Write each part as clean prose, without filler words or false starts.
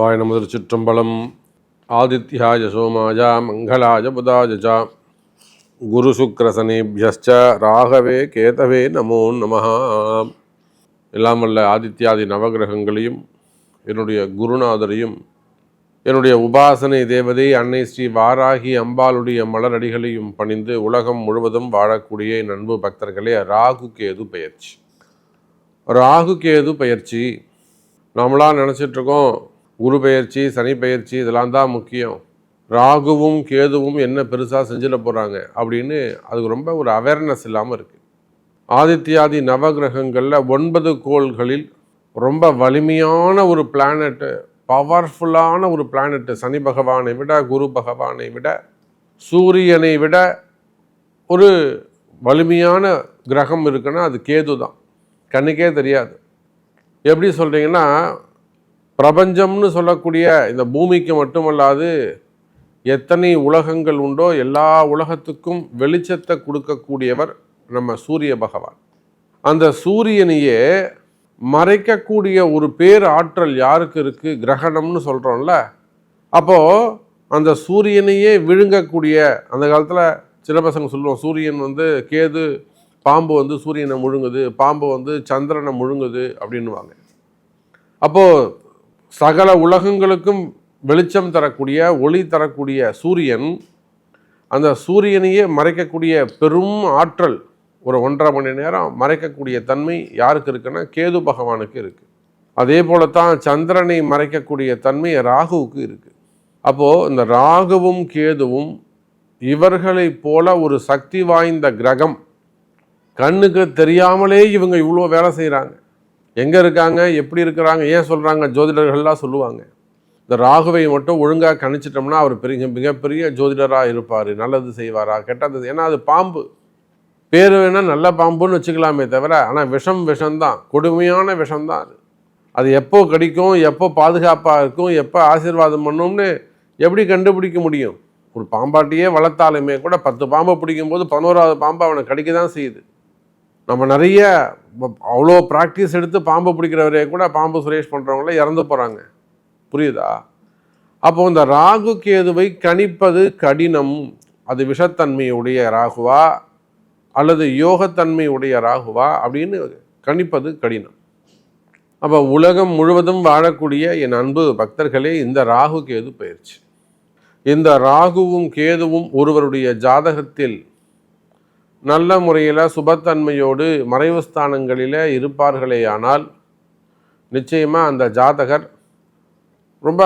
சிவாய நம. திருச்சிற்றம்பலம். ஆதித்யாய சோமாய மங்களாய புதாய குரு சுக்ரசனேபியஸ்ச ராகவே கேதவே நமோ நமஹ. எல்லாம் வல்ல ஆதித்யாதி நவகிரகங்களையும் என்னுடைய குருநாதரையும் என்னுடைய உபாசனை தேவதை அன்னை ஸ்ரீ வாராகி அம்பாளுடைய மலரடிகளையும் பணிந்து உலகம் முழுவதும் வாழக்கூடிய என் அன்பு பக்தர்களே, ராகு கேது பயிற்சி. ராகு கேது பயிற்சி நம்மளாம் நினச்சிட்ருக்கோம் குரு பயிற்சி சனி பயிற்சி இதெல்லாம் தான் முக்கியம், ராகுவும் கேதுவும் என்ன பெருசாக செஞ்சிட போகிறாங்க அப்படின்னு அதுக்கு ரொம்ப ஒரு அவேர்னஸ் இல்லாமல் இருக்குது. ஆதித்யாதி நவகிரகங்களில் 9 கோள்களில் ரொம்ப வலிமையான ஒரு பிளானட்டு, பவர்ஃபுல்லான ஒரு பிளானட்டு, சனி பகவானை விட குரு பகவானை விட சூரியனை விட ஒரு வலிமையான கிரகம் இருக்குன்னா அது கேது தான். கண்ணுக்கே தெரியாது. எப்படி சொல்கிறீங்கன்னா, பிரபஞ்சம்னு சொல்லக்கூடிய இந்த பூமிக்கு மட்டுமல்லாது எத்தனை உலகங்கள் உண்டோ எல்லா உலகத்துக்கும் வெளிச்சத்தை கொடுக்கக்கூடியவர் நம்ம சூரிய பகவான். அந்த சூரியனையே மறைக்கக்கூடிய ஒரு பேர் ஆற்றல் யாருக்கு இருக்குது? கிரகணம்னு சொல்கிறோம்ல. அப்போது அந்த சூரியனையே விழுங்கக்கூடிய, அந்த காலத்தில் சில பசங்க சொல்லுவோம் சூரியன் கேது, பாம்பு சூரியனை முழுங்குது, பாம்பு சந்திரனை முழுங்குது அப்படின்வாங்க. அப்போது சகல உலகங்களுக்கும் வெளிச்சம் தரக்கூடிய ஒளி தரக்கூடிய சூரியன், அந்த சூரியனையே மறைக்கக்கூடிய பெரும் ஆற்றல், ஒரு 1.5 மணி நேரம் மறைக்கக்கூடிய தன்மை யாருக்கு இருக்குன்னா கேது பகவானுக்கு இருக்குது. அதே போலத்தான் சந்திரனை மறைக்கக்கூடிய தன்மை ராகுவுக்கு இருக்குது. அப்போது இந்த ராகுவும் கேதுவும் இவர்களை போல ஒரு சக்தி வாய்ந்த கிரகம். கண்ணுக்கு தெரியாமலே இவங்க இவ்வளோ வேலை செய்கிறாங்க. எங்கே இருக்காங்க, எப்படி இருக்கிறாங்க, ஏன் சொல்கிறாங்க? ஜோதிடர்கள்லாம் சொல்லுவாங்க, இந்த ராகுவை மட்டும் ஒழுங்காக கணிச்சிட்டோம்னா அவர் மிகப்பெரிய ஜோதிடராக இருப்பார், நல்லது செய்வாரா கெட்டது. ஏன்னா அது பாம்பு, பேர் வேணால் நல்ல பாம்புன்னு வச்சுக்கலாமே தவிர, ஆனால் விஷம்தான், கொடுமையான விஷம்தான் அது. அது எப்போ கடிக்கும், எப்போ பாதுகாப்பாக இருக்கும், எப்போ ஆசீர்வாதம் பண்ணும்னு எப்படி கண்டுபிடிக்க முடியும்? ஒரு பாம்பாட்டியே வளர்த்தாலுமே கூட 10 பாம்பை பிடிக்கும்போது 11வது பாம்பு அவனை கடிக்க தான் செய்யுது. நம்ம நிறைய அவ்வளோ ப்ராக்டிஸ் எடுத்து பாம்பு பிடிக்கிறவரே கூட பாம்பு சுரேஷ் பண்ணுறவங்கள இறந்து போகிறாங்க. புரியுதா? அப்போது இந்த ராகு கேதுவை கணிப்பது கடினம். அது விஷத்தன்மையுடைய ராகுவா அல்லது யோகத்தன்மையுடைய ராகுவா அப்படின்னு கணிப்பது கடினம். அப்போ உலகம் முழுவதும் வாழக்கூடிய என் அன்பு பக்தர்களே, இந்த ராகு கேது பயிற்சி, இந்த ராகுவும் கேதுவும் ஒருவருடைய ஜாதகத்தில் நல்ல முறையில் சுபத்தன்மையோடு மறைவு ஸ்தானங்களில் இருப்பார்களே ஆனால் நிச்சயமாக அந்த ஜாதகர் ரொம்ப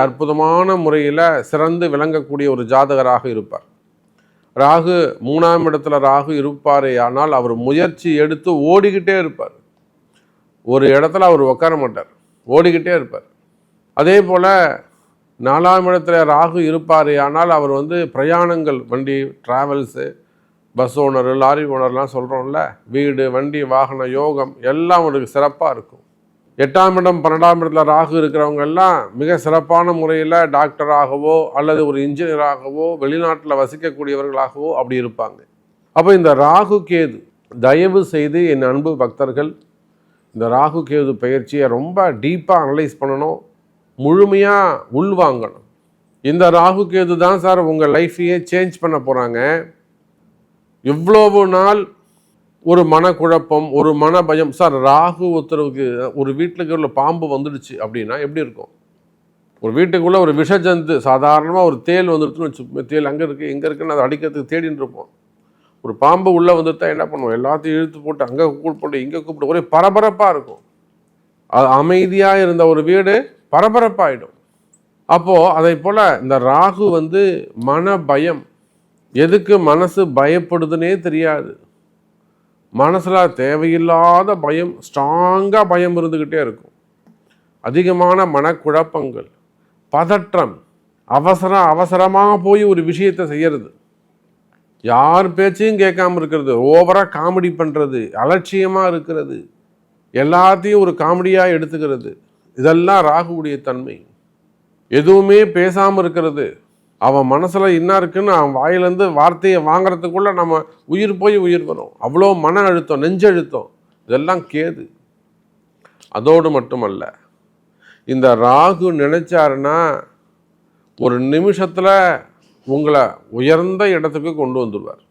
அற்புதமான முறையில் சிறந்து விளங்கக்கூடிய ஒரு ஜாதகராக இருப்பார். ராகு 3ஆம் இடத்துல ராகு இருப்பாரே ஆனால் அவர் முயற்சி எடுத்து ஓடிக்கிட்டே இருப்பார். ஒரு இடத்துல அவர் உட்கார மாட்டார், ஓடிக்கிட்டே இருப்பார். அதே போல் 4ஆம் இடத்துல ராகு இருப்பாரே ஆனால் அவர் பிரயாணங்கள், வண்டி டிராவல்ஸு, பஸ் ஓனரு, லாரி ஓனர்லாம் சொல்கிறோம்ல, வீடு வண்டி வாகன யோகம் எல்லாம் அவருக்கு சிறப்பாக இருக்கும். 8ஆம் இடம் 12ஆம் இடத்துல ராகு இருக்கிறவங்க எல்லாம் மிக சிறப்பான முறையில் டாக்டராகவோ அல்லது ஒரு இன்ஜினியராகவோ வெளிநாட்டில் வசிக்கக்கூடியவர்களாகவோ அப்படி இருப்பாங்க. அப்போ இந்த ராகு கேது, தயவு செய்து என் அன்பு பக்தர்கள் இந்த ராகு கேது பயிற்சியை ரொம்ப டீப்பாக அனலைஸ் பண்ணணும், முழுமையாக உள்வாங்கணும். இந்த ராகு கேது தான் சார் உங்கள் லைஃப்பையே சேஞ்ச் பண்ண போகிறாங்க. இவ்வளவு நாள் ஒரு மனக்குழப்பம், ஒரு மன பயம். சார் ராகு ஒருத்தருக்கு ஒரு வீட்டுக்கு உள்ள பாம்பு வந்துடுச்சு அப்படின்னா எப்படி இருக்கும்? ஒரு வீட்டுக்குள்ளே ஒரு விஷஜந்து, சாதாரணமாக ஒரு தேல் வந்துடுச்சுன்னு வச்சு, தேல் அங்கே இருக்குது இங்கே இருக்குன்னு அதை அடிக்கிறதுக்கு தேடின்னு இருப்போம். ஒரு பாம்பு உள்ளே வந்துட்டா என்ன பண்ணுவோம்? எல்லாத்தையும் இழுத்து போட்டு அங்கே கூப்பிட்டு இங்கே கூப்பிட்டு ஒரே பரபரப்பாக இருக்கும். அது அமைதியாக இருந்த ஒரு வீடு பரபரப்பாகிடும். அப்போது அதை போல் இந்த ராகு மன பயம். எதுக்கு மனசு பயப்படுதுன்னே தெரியாது. மனசில் தேவையில்லாத பயம், ஸ்ட்ராங்காக பயம் இருந்துக்கிட்டே இருக்கும். அதிகமான மனக்குழப்பங்கள், பதற்றம், அவசரமாக போய் ஒரு விஷயத்தை செய்கிறது, யார் பேச்சையும் கேட்காம இருக்கிறது, ஓவராக காமெடி பண்ணுறது, அலட்சியமாக இருக்கிறது, எல்லாத்தையும் ஒரு காமெடியாக எடுத்துக்கிறது, இதெல்லாம் ராகுவுடைய தன்மை. எதுவுமே பேசாமல் இருக்கிறது, அவன் மனசில் என்ன இருக்குன்னு அவன் வாயிலேருந்து வார்த்தையை வாங்கிறதுக்குள்ளே நம்ம உயிர் போய் உயிர் வரும். அவ்வளோ மன அழுத்தம், நெஞ்சழுத்தம், இதெல்லாம் கேது. அதோடு மட்டுமல்ல, இந்த ராகு நினைச்சாருன்னா ஒரு நிமிஷத்தில் உங்களை உயர்ந்த இடத்துக்கு கொண்டு வந்துடுவார்.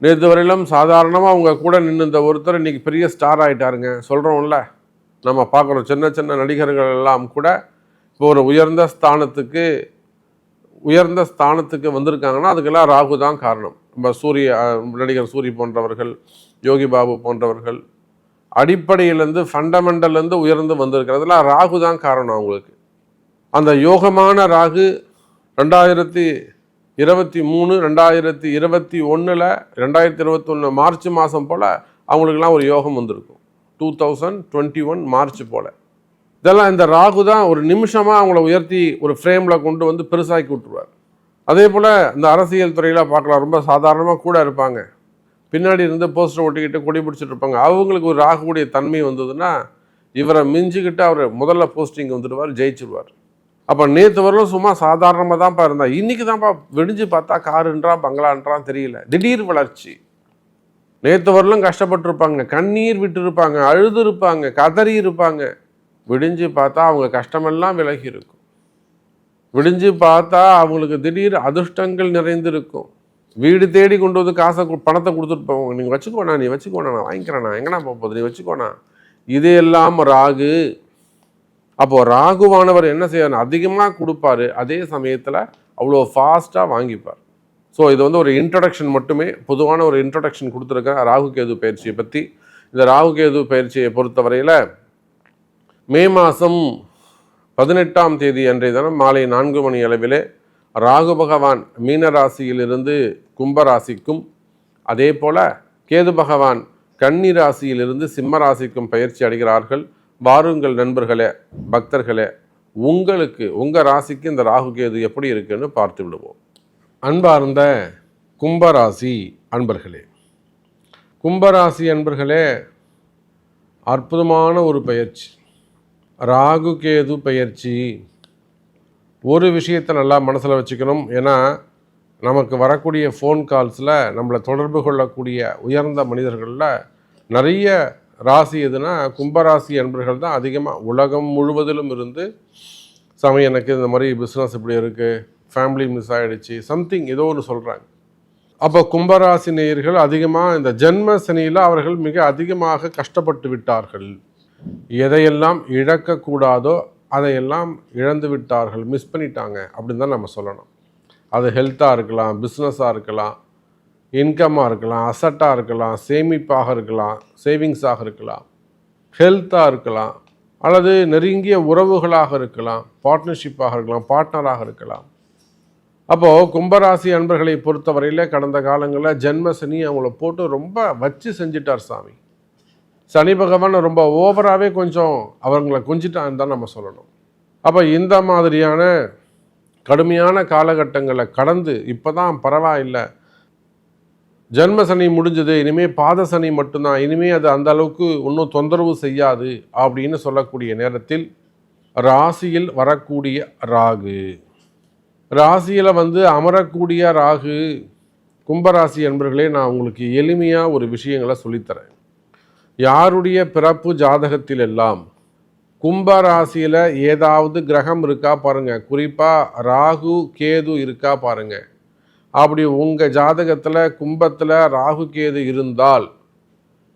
நேற்று வரையிலும் சாதாரணமாக அவங்க கூட நின்று இந்த ஒருத்தர் இன்றைக்கி பெரிய ஸ்டார் ஆகிட்டாருங்க சொல்கிறோம்ல. நம்ம பார்க்குறோம் சின்ன சின்ன நடிகர்கள் எல்லாம் கூட இப்போ ஒரு உயர்ந்த ஸ்தானத்துக்கு வந்திருக்காங்கன்னா அதுக்கெல்லாம் ராகு தான் காரணம். நம்ம நடிகர் சூரி போன்றவர்கள், யோகி பாபு போன்றவர்கள் அடிப்படையிலேருந்து ஃபண்டமெண்டல்லேருந்து உயர்ந்து வந்திருக்கிறதுலாம் ராகு தான் காரணம் அவங்களுக்கு. அந்த யோகமான ராகு 2023 2021 2021 மார்ச் மாதம் போல் அவங்களுக்கெல்லாம் ஒரு யோகம் வந்திருக்கும். 2021 மார்ச் போல். இதெல்லாம் இந்த ராகு தான் ஒரு நிமிஷமாக அவங்கள உயர்த்தி ஒரு ஃப்ரேமில் கொண்டு வந்து பெருசாக்கி விட்டுருவார். அதே போல் இந்த அரசியல் துறையில் பார்க்கலாம், ரொம்ப சாதாரணமாக கூட இருப்பாங்க, பின்னாடி இருந்து போஸ்டர் ஒட்டிக்கிட்டு கொடி பிடிச்சிட்டு இருப்பாங்க. அவங்களுக்கு ஒரு ராகுடைய தன்மை வந்ததுன்னா இவரை மிஞ்சிக்கிட்டு அவர் முதல்ல போஸ்டிங் வந்துடுவார், ஜெயிச்சிருவார். அப்போ நேற்று வரலும் சும்மா சாதாரணமாக தான்ப்பா இருந்தா, இன்றைக்கி தான்ப்பா விடிஞ்சு பார்த்தா காருன்றான் பங்களான்றான் தெரியல, திடீர் வளர்ச்சி. நேற்று வரலும் கஷ்டப்பட்டுருப்பாங்க, கண்ணீர் விட்டு இருப்பாங்க, அழுது இருப்பாங்க, கதறி இருப்பாங்க. விடிஞ்சு பார்த்தா அவங்க கஷ்டமெல்லாம் விலகி இருக்கும். விடிஞ்சு பார்த்தா அவங்களுக்கு திடீர் அதிர்ஷ்டங்கள் நிறைந்திருக்கும். வீடு தேடி கொண்டு வந்து பணத்தை கொடுத்துட்டு போவாங்க. நீங்கள் வச்சுக்கோண்ணா, நீ வச்சுக்கோண்ணா, நான் வாங்கிக்கிறேண்ணா, எங்கண்ணா போகுது, நீ வச்சுக்கோண்ணா. இதையெல்லாம் ராகு. அப்போது ராகுவானவர் என்ன செய்யணும், அதிகமாக கொடுப்பாரு, அதே சமயத்தில் அவ்வளோ ஃபாஸ்ட்டாக வாங்கிப்பார். ஸோ இது வந்து ஒரு இன்ட்ரடக்ஷன் மட்டுமே, பொதுவான ஒரு இன்ட்ரடக்ஷன் கொடுத்துருக்கேன் ராகு கேது பயிற்சியை பற்றி. இந்த ராகு கேது பயிற்சியை பொறுத்தவரையில் மே மாதம் 18ஆம் தேதி அன்றைய தினம் மாலை 4 மணி அளவிலே ராகு பகவான் மீன ராசியிலிருந்து கும்ப ராசிக்கும், அதே போல் கேது பகவான் கன்னி ராசியிலிருந்து சிம்ம ராசிக்கும் பயிற்சி அடைகிறார்கள். வாருங்கள் நண்பர்களே, பக்தர்களே, உங்களுக்கு உங்கள் ராசிக்கு இந்த ராகு கேது எப்படி இருக்குன்னு பார்த்து விடுவோம். அன்பார்ந்த கும்பராசி அன்பர்களே, கும்பராசி அன்பர்களே, அற்புதமான ஒரு பயிற்சி ராகு கேது பயிற்சி. ஒரு விஷயத்தை நல்லா மனசில் வச்சுக்கணும். ஏன்னா நமக்கு வரக்கூடிய ஃபோன் கால்ஸில் நம்மளை தொடர்பு கொள்ளக்கூடிய உயர்ந்த மனிதர்களில் நிறைய ராசி எதுனா கும்பராசி அன்பர்கள் தான் அதிகமாக உலகம் முழுவதிலும் இருந்து சமயம் எனக்கு இந்த மாதிரி பிஸ்னஸ் இப்படி இருக்குது, ஃபேமிலி மிஸ் ஆகிடுச்சு, சம்திங் ஏதோ ஒன்று சொல்கிறாங்க. அப்போ கும்பராசி நேயர்கள் அதிகமாக இந்த ஜென்ம சனியில் அவர்கள் மிக அதிகமாக கஷ்டப்பட்டு விட்டார்கள். எதையெல்லாம் இழக்கக்கூடாதோ அதையெல்லாம் இழந்து விட்டார்கள், மிஸ் பண்ணிட்டாங்க அப்படின்னு தான் நம்ம சொல்லணும். அது ஹெல்த்தாக இருக்கலாம், பிஸ்னஸாக இருக்கலாம், இன்கமாக இருக்கலாம், அசட்டாக இருக்கலாம், சேமிப்பாக இருக்கலாம், சேவிங்ஸாக இருக்கலாம், ஹெல்த்தாக இருக்கலாம், அல்லது நெருங்கிய உறவுகளாக இருக்கலாம், பார்ட்னர்ஷிப்பாக இருக்கலாம், பார்ட்னராக இருக்கலாம். அப்போது கும்பராசி அன்பர்களை பொறுத்தவரையில் கடந்த காலங்களில் ஜென்ம சனி அவங்கள போட்டு ரொம்ப வச்சு செஞ்சிட்டார் சாமி. சனி பகவான் ரொம்ப ஓவராகவே கொஞ்சம் அவங்களை கொஞ்சிட்டான்னு தான் நம்ம சொல்லணும். அப்போ இந்த மாதிரியான கடுமையான காலகட்டங்களை கடந்து இப்போ தான் பரவாயில்லை, ஜென்ம சனி முடிஞ்சது, இனிமேல் பாத சனி மட்டும்தான், இனிமேல் அது அந்த அளவுக்கு இன்னும் தொந்தரவு செய்யாது அப்படின்னு சொல்லக்கூடிய நேரத்தில் ராசியில் வரக்கூடிய ராகு, ராசியில் அமரக்கூடிய ராகு, கும்பராசி என்பர்களே, நான் உங்களுக்கு எளிமையாக ஒரு விஷயங்களை சொல்லித்தரேன். யாருடைய பிறப்பு ஜாதகத்தில் எல்லாம் கும்பராசியில் ஏதாவது கிரகம் இருக்கா பாருங்கள், குறிப்பாக ராகு கேது இருக்கா பாருங்கள். அப்படி உங்கள் ஜாதகத்தில் கும்பத்தில் ராகு கேது இருந்தால்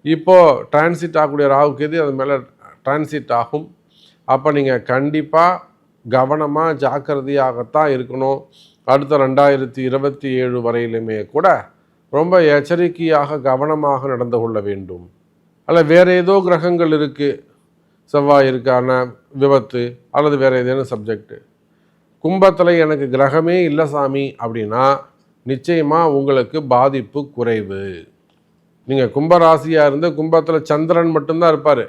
இப்போது டிரான்சிட் ஆகக்கூடிய ராகு கேது அது மேலே டிரான்சிட் ஆகும். அப்போ நீங்கள் கண்டிப்பாக கவனமாக ஜாக்கிரதையாகத்தான் இருக்கணும். அடுத்த 2027 வரையிலுமே கூட ரொம்ப எச்சரிக்கையாக கவனமாக நடந்து கொள்ள வேண்டும். அல்ல வேறு ஏதோ கிரகங்கள் இருக்குது, செவ்வாய் இருக்கான விபத்து அல்லது வேறு ஏதேனும் சப்ஜெக்டு, கும்பத்தில் எனக்கு கிரகமே இல்லை சாமி அப்படின்னா நிச்சயமாக உங்களுக்கு பாதிப்பு குறைவு. நீங்கள் கும்பராசியாக இருந்து கும்பத்தில் சந்திரன் மட்டும்தான் இருப்பார்,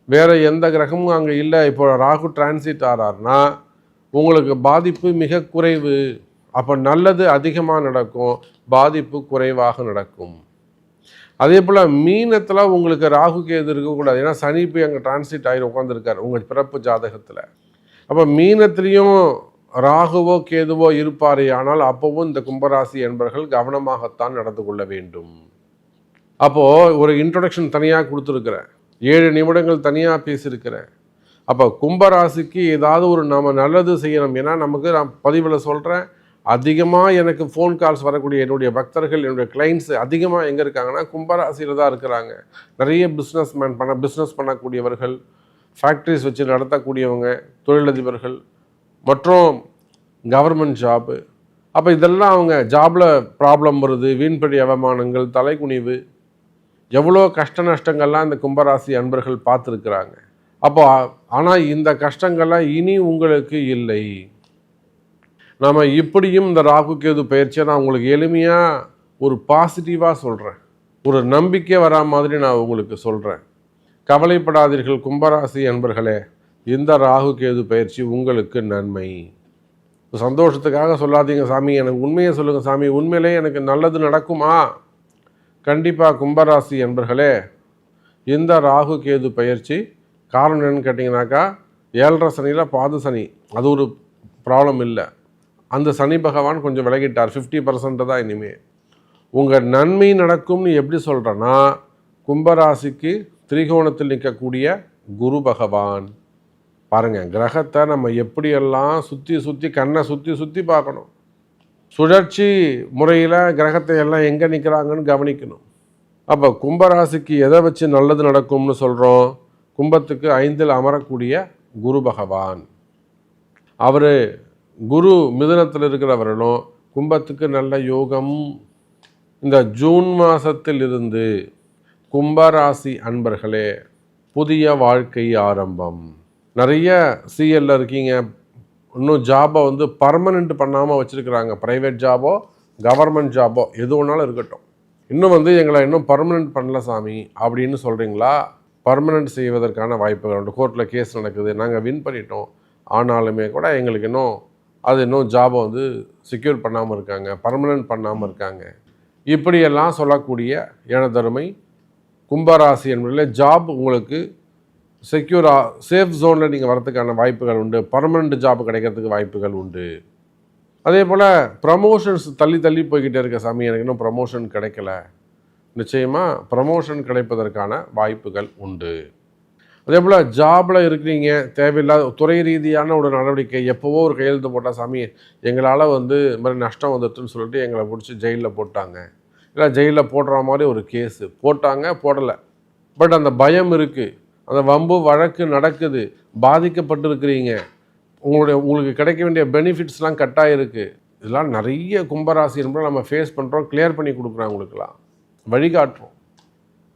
வேறு எந்த கிரகமும் அங்கே இல்லை, இப்போ ராகு டிரான்சிட் ஆறாருன்னா உங்களுக்கு பாதிப்பு மிக குறைவு. அப்போ நல்லது அதிகமாக நடக்கும், பாதிப்பு குறைவாக நடக்கும். அதே போல் மீனத்தில் உங்களுக்கு ராகு கேது இருக்கக்கூடாது, ஏன்னா சனி போய் அங்கே டிரான்சிட் ஆகி உட்காந்துருக்கார் உங்கள் பிறப்பு ஜாதகத்தில். அப்போ மீனத்திலையும் ராகுவோ கேதுவோ இருப்பாரே, ஆனால் அப்போவும் இந்த கும்பராசி என்பவர்கள் கவனமாகத்தான் நடந்து கொள்ள வேண்டும். அப்போது ஒரு இன்ட்ரொடக்ஷன் தனியாக கொடுத்துருக்குறேன், 7 நிமிடங்கள் தனியாக பேசியிருக்கிறேன். அப்போ கும்பராசிக்கு ஏதாவது ஒரு நம்ம நல்லது செய்யணும். ஏன்னா நமக்கு நான் பதிவில் சொல்கிறேன், அதிகமாக எனக்கு ஃபோன் கால்ஸ் வரக்கூடிய என்னுடைய பக்தர்கள், என்னுடைய கிளைண்ட்ஸ் அதிகமாக எங்கே இருக்காங்கன்னா கும்பராசியில் தான் இருக்கிறாங்க. நிறைய பிஸ்னஸ் பண்ணக்கூடியவர்கள், ஃபேக்ட்ரிஸ் வச்சு நடத்தக்கூடியவங்க, தொழிலதிபர்கள் மற்றும் கவர்மெண்ட் ஜாப்பு. அப்போ இதெல்லாம் அவங்க ஜாபில் ப்ராப்ளம் வருது, வீண்படி அவமானங்கள், தலைக்குனிவு, எவ்வளோ கஷ்ட நஷ்டங்கள்லாம் இந்த கும்பராசி அன்பர்கள் பார்த்துருக்குறாங்க. அப்போ ஆனால் இந்த கஷ்டங்கள்லாம் இனி உங்களுக்கு இல்லை. நாம் இப்படியும் இந்த ராகு கேது பயிற்சியை நான் உங்களுக்கு எளிமையாக ஒரு பாசிட்டிவாக சொல்கிறேன், ஒரு நம்பிக்கை வரா மாதிரி நான் உங்களுக்கு சொல்கிறேன். கவலைப்படாதீர்கள் கும்பராசி அன்பர்களே, இந்த ராகு கேது பயிற்சி உங்களுக்கு நன்மை. சந்தோஷத்துக்காக சொல்லாதீங்க சாமி, எனக்கு உண்மையை சொல்லுங்கள் சாமி, உண்மையிலே எனக்கு நல்லது நடக்குமா? கண்டிப்பாக கும்பராசி அன்பர்களே, இந்த ராகு கேது பயிற்சி காரணம் என்னன்னு கேட்டிங்கனாக்கா, 7.5 சனியில் பாது சனி, அது ஒரு ப்ராப்ளம் இல்லை. அந்த சனி பகவான் கொஞ்சம் விலகிட்டார், 50% தான் இனிமேல் உங்கள் நன்மை நடக்கும்னு எப்படி சொல்கிறேன்னா, கும்பராசிக்கு திரிகோணத்தில் நிற்கக்கூடிய குரு பகவான் பாருங்கள், கிரகத்தை நம்ம எப்படியெல்லாம் சுற்றி கண்ணை சுற்றி பார்க்கணும். சுழற்சி முறையில் கிரகத்தை எல்லாம் எங்கே நிற்கிறாங்கன்னு கவனிக்கணும். அப்போ கும்பராசிக்கு எதை வச்சு நல்லது நடக்கும்னு சொல்கிறோம்? கும்பத்துக்கு 5ல் அமரக்கூடிய குரு பகவான், அவர் குரு மிதுனத்தில் இருக்கிறவர்களும் கும்பத்துக்கு நல்ல யோகம். இந்த ஜூன் மாதத்தில் இருந்து கும்பராசி அன்பர்களே, புதிய வாழ்க்கை ஆரம்பம். நிறைய சிஎல்ல இருக்கீங்க, இன்னும் ஜாபை பர்மனெண்ட் பண்ணாமல் வச்சுருக்குறாங்க. ப்ரைவேட் ஜாபோ கவர்மெண்ட் ஜாபோ எது ஒன்றாலும் இருக்கட்டும், இன்னும் எங்களை இன்னும் பர்மனெண்ட் பண்ணல சாமி அப்படின்னு சொல்கிறீங்களா? பர்மனெண்ட் செய்வதற்கான வாய்ப்புகள் உண்டு. கோர்ட்டில் கேஸ் நடக்குது, நாங்கள் வின் பண்ணிட்டோம், ஆனாலுமே கூட எங்களுக்கு இன்னும் ஜாபை செக்யூர் பண்ணாமல் இருக்காங்க, பர்மனெண்ட் பண்ணாமல் இருக்காங்க. இப்படியெல்லாம் சொல்லக்கூடிய எனதருமை கும்பராசி என்பதில் ஜாப் உங்களுக்கு செக்யூராக சேஃப் ஜோனில் நீங்கள் வரதுக்கான வாய்ப்புகள் உண்டு. பர்மனெண்ட் ஜாப் கிடைக்கிறதுக்கு வாய்ப்புகள் உண்டு. அதே போல் ப்ரமோஷன்ஸ் தள்ளி போய்கிட்டே இருக்க சாமி, எனக்கு இன்னும் ப்ரமோஷன் கிடைக்கல. நிச்சயமாக ப்ரமோஷன் கிடைப்பதற்கான வாய்ப்புகள் உண்டு. அதே போல் ஜாபில் இருக்கிறீங்க, தேவையில்லாத துறை ரீதியான ஒரு நடவடிக்கை, எப்போவோ ஒரு கையெழுத்து போட்டால் சாமி எங்களால் இது மாதிரி நஷ்டம் வந்துட்டுன்னு சொல்லிட்டு எங்களை பிடிச்சி ஜெயிலில் போட்டாங்க, இல்லை ஜெயிலில் போடுற மாதிரி ஒரு கேஸு போட்டாங்க, போடலை, பட் அந்த பயம் இருக்குது, அந்த வம்பு வழக்கு நடக்குது, பாதிக்கப்பட்டிருக்கிறீங்க, உங்களுக்கு கிடைக்க வேண்டிய பெனிஃபிட்ஸ்லாம் கட்டாயிருக்கு. இதெல்லாம் நிறைய கும்பராசி என்பதை நம்ம ஃபேஸ் பண்ணுறோம், கிளியர் பண்ணி கொடுக்குறோம், அவங்களுக்கெல்லாம் வழிகாட்டுறோம்.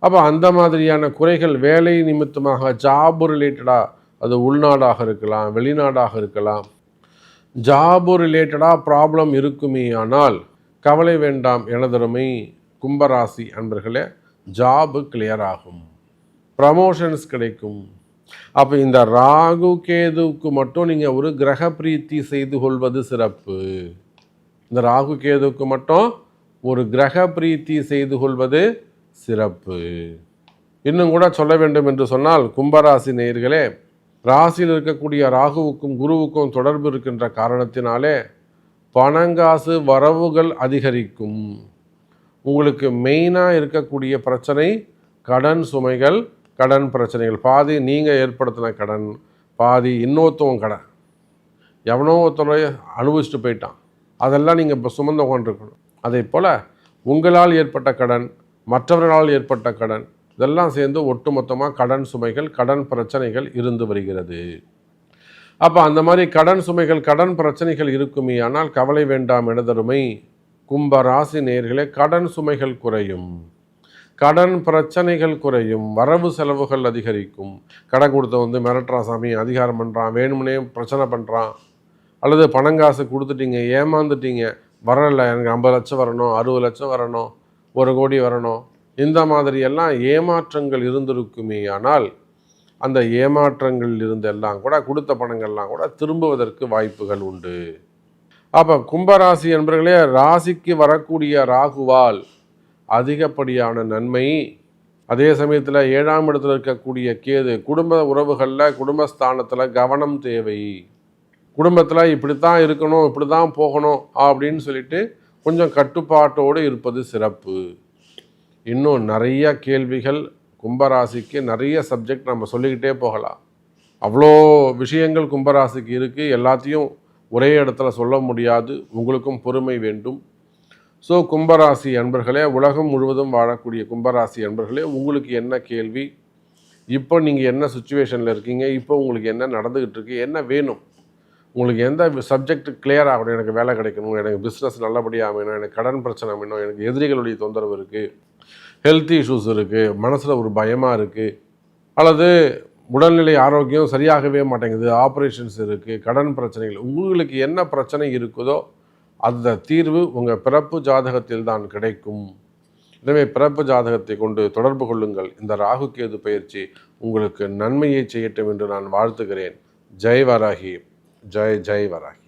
அப்போ அந்த மாதிரியான குறைகள் வேலை நிமித்தமாக ஜாப் ரிலேட்டடாக, அது உள்நாடாக இருக்கலாம், வெளிநாடாக இருக்கலாம், ஜாப் ரிலேட்டடாக ப்ராப்ளம் இருக்குமே ஆனால் கவலை வேண்டாம் எனதருமை கும்பராசி அன்பர்களே, ஜாபு கிளியர் ஆகும், ப்ரமோஷன்ஸ் கிடைக்கும். அப்போ இந்த ராகு கேதுவுக்கு மட்டும் நீங்கள் ஒரு கிரக பிரீத்தி செய்து கொள்வது சிறப்பு. இந்த ராகு கேதுவுக்கு மட்டும் ஒரு கிரக பிரீத்தி செய்து கொள்வது சிறப்பு. இன்னும் கூட சொல்ல வேண்டும் என்று சொன்னால், கும்பராசி நேயர்களே, ராசியில் இருக்கக்கூடிய ராகுவுக்கும் குருவுக்கும் தொடர்பு இருக்கின்ற காரணத்தினாலே பணங்காசு வரவுகள் அதிகரிக்கும். உங்களுக்கு மெயினாக இருக்கக்கூடிய பிரச்சனை கடன் சுமைகள், கடன் பிரச்சனைகள். பாதி நீங்கள் ஏற்படுத்தின கடன், பாதி இன்னொருத்தவங்க கடன், எவனோ ஒருத்தரை அனுபவிச்சுட்டு போயிட்டான், அதெல்லாம் நீங்கள் இப்போ சுமந்து கொண்டிருக்கணும். அதே போல் உங்களால் ஏற்பட்ட கடன், மற்றவர்களால் ஏற்பட்ட கடன், இதெல்லாம் சேர்ந்து ஒட்டுமொத்தமாக கடன் சுமைகள், கடன் பிரச்சனைகள் இருந்து வருகிறது. அப்போ அந்த மாதிரி கடன் சுமைகள், கடன் பிரச்சனைகள் இருக்குமே ஆனால் கவலை வேண்டாம் எனதருமை கும்பராசி நேயர்களே, கடன் சுமைகள் குறையும், கடன் பிரச்சனைகள் குறையும், வரவு செலவுகள் அதிகரிக்கும். கடன் கொடுத்த மிரட்டுறா சாமி, அதிகாரம் பண்ணுறான், வேணும்னே பிரச்சனை பண்ணுறான், அல்லது பணங்காசு கொடுத்துட்டீங்க, ஏமாந்துட்டீங்க, வரலை, எனக்கு 50 லட்சம் வரணும், 60 லட்சம் வரணும், 1 கோடி வரணும், இந்த மாதிரியெல்லாம் ஏமாற்றங்கள் இருந்திருக்குமே ஆனால் அந்த ஏமாற்றங்கள் இருந்தெல்லாம் கூட கொடுத்த பணங்கள்லாம் கூட திரும்புவதற்கு வாய்ப்புகள் உண்டு. அப்போ கும்பராசி என்பவர்களே, ராசிக்கு வரக்கூடிய ராகுவால் அதிகப்படியான நன்மை. அதே சமயத்தில் 7ஆம் இடத்துல இருக்கக்கூடிய கேது குடும்ப உறவுகளில், குடும்பஸ்தானத்தில் கவனம் தேவை. குடும்பத்தில் இப்படி தான் இருக்கணும், இப்படி தான் போகணும் அப்படின்னு சொல்லிட்டு கொஞ்சம் கட்டுப்பாட்டோடு இருப்பது சிறப்பு. இன்னும் நிறைய கேள்விகள் கும்பராசிக்கு, நிறைய சப்ஜெக்ட் நம்ம சொல்லிக்கிட்டே போகலாம். அவ்வளோ விஷயங்கள் கும்பராசிக்கு இருக்குது. எல்லாத்தையும் ஒரே இடத்துல சொல்ல முடியாது. உங்களுக்கும் பொறுமை வேண்டும். ஸோ கும்பராசி அன்பர்களே, உலகம் முழுவதும் வாழக்கூடிய கும்பராசி அன்பர்களே, உங்களுக்கு என்ன கேள்வி? இப்போ நீங்கள் என்ன சுச்சுவேஷனில் இருக்கீங்க? இப்போ உங்களுக்கு என்ன நடந்துக்கிட்டு இருக்கு? என்ன வேணும்? உங்களுக்கு எந்த சப்ஜெக்ட் கிளியர் ஆகணும்? எனக்கு வேலை கிடைக்கணும், எனக்கு பிஸ்னஸ் நல்லபடியாக அமையணும், எனக்கு கடன் பிரச்சனை அமையணும், எனக்கு எதிரிகளுடைய தொந்தரவு இருக்குது, ஹெல்த் இஷ்யூஸ் இருக்குது, மனசில் ஒரு பயமாக இருக்குது, அல்லது உடல்நிலை ஆரோக்கியம் சரியாகவே மாட்டேங்குது, ஆப்ரேஷன்ஸ் இருக்குது, கடன் பிரச்சனைகள், உங்களுக்கு என்ன பிரச்சனை இருக்குதோ அந்த தீர்வு உங்கள் பிறப்பு ஜாதகத்தில் தான் கிடைக்கும். எனவே பிறப்பு ஜாதகத்தை கொண்டு தொடர்பு கொள்ளுங்கள். இந்த ராகு கேது பயிற்சி உங்களுக்கு நன்மையை செய்யட்டும் என்று நான் வாழ்த்துகிறேன். ஜெய் வராகி, ஜெய் ஜெய் வராகி.